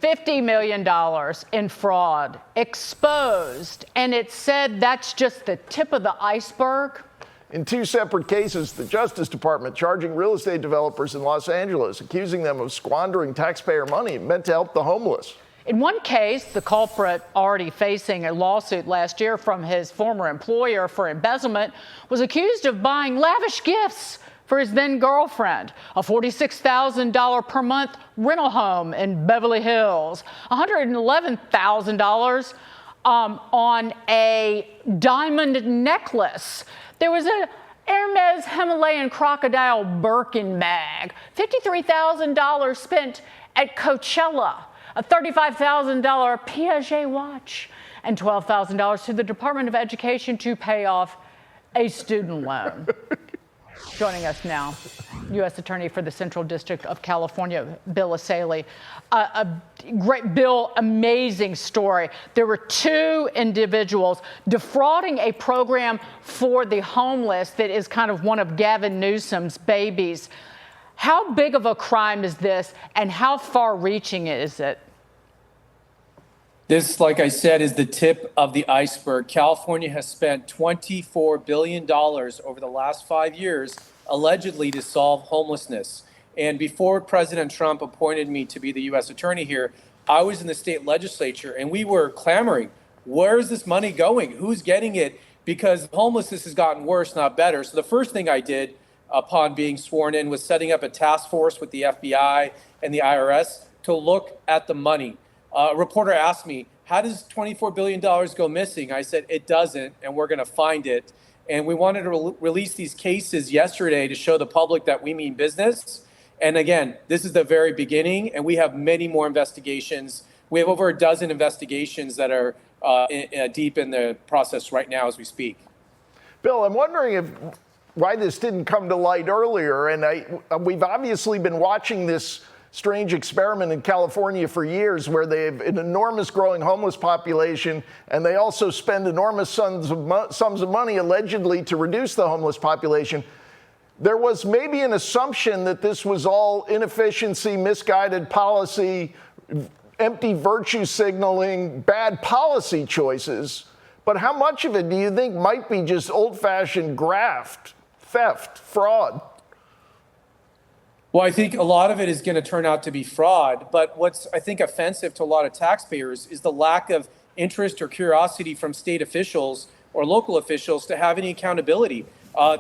$50 million in fraud exposed, and it said that's just the tip of the iceberg. In two separate cases, the Justice Department charging real estate developers in Los Angeles, accusing them of squandering taxpayer money meant to help the homeless. In one case, the culprit, already facing a lawsuit last year from his former employer for embezzlement, was accused of buying lavish gifts for his then-girlfriend, a $46,000 per month rental home in Beverly Hills, $111,000 on a diamond necklace. There was an Hermes Himalayan crocodile Birkin bag, $53,000 spent at Coachella, a $35,000 Piaget watch, and $12,000 to the Department of Education to pay off a student loan. Joining us now, U.S. Attorney for the Central District of California, Bill Essayli. A great, Bill, amazing story. There were two individuals defrauding a program for the homeless that is kind of one of Gavin Newsom's babies. How big of a crime is this, and how far-reaching is it? This, like I said, is the tip of the iceberg. California has spent $24 billion over the last 5 years, allegedly, to solve homelessness. And before President Trump appointed me to be the U.S. attorney here, I was in the state legislature, and we were clamoring, where is this money going? Who's getting it? Because homelessness has gotten worse, not better. So the first thing I did upon being sworn in was setting up a task force with the FBI and the IRS to look at the money. A reporter asked me, how does $24 billion go missing? I said, it doesn't, and we're going to find it. And we wanted to release these cases yesterday to show the public that we mean business. And again, this is the very beginning, and we have many more investigations. We have over a dozen investigations that are deep in the process right now as we speak. Bill, I'm wondering why this didn't come to light earlier. And we've obviously been watching this strange experiment in California for years, where they have an enormous growing homeless population, and they also spend enormous sums of money allegedly to reduce the homeless population. There was maybe an assumption that this was all inefficiency, misguided policy, empty virtue signaling, bad policy choices. But how much of it do you think might be just old-fashioned graft, theft, fraud? Well, I think a lot of it is going to turn out to be fraud. But what's, I think, offensive to a lot of taxpayers is the lack of interest or curiosity from state officials or local officials to have any accountability.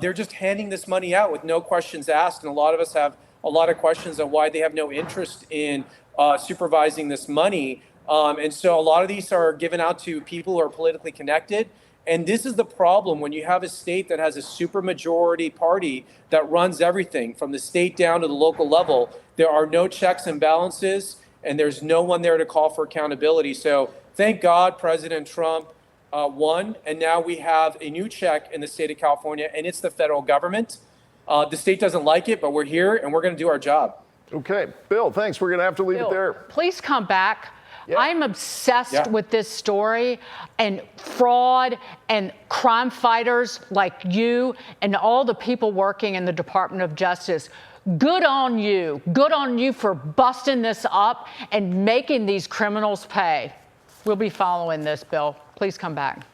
They're just handing this money out with no questions asked. And a lot of us have a lot of questions on why they have no interest in supervising this money. And so a lot of these are given out to people who are politically connected. And this is the problem when you have a state that has a supermajority party that runs everything from the state down to the local level. There are no checks and balances, and there's no one there to call for accountability. So thank God President Trump won, and now we have a new check in the state of California, and it's the federal government. The state doesn't like it, but we're here, and we're going to do our job. Okay. Bill, thanks. We're going to have to leave it there. Please come back. Yeah. I'm obsessed with this story, and fraud and crime fighters like you and all the people working in the Department of Justice. Good on you. Good on you for busting this up and making these criminals pay. We'll be following this, Bill. Please come back.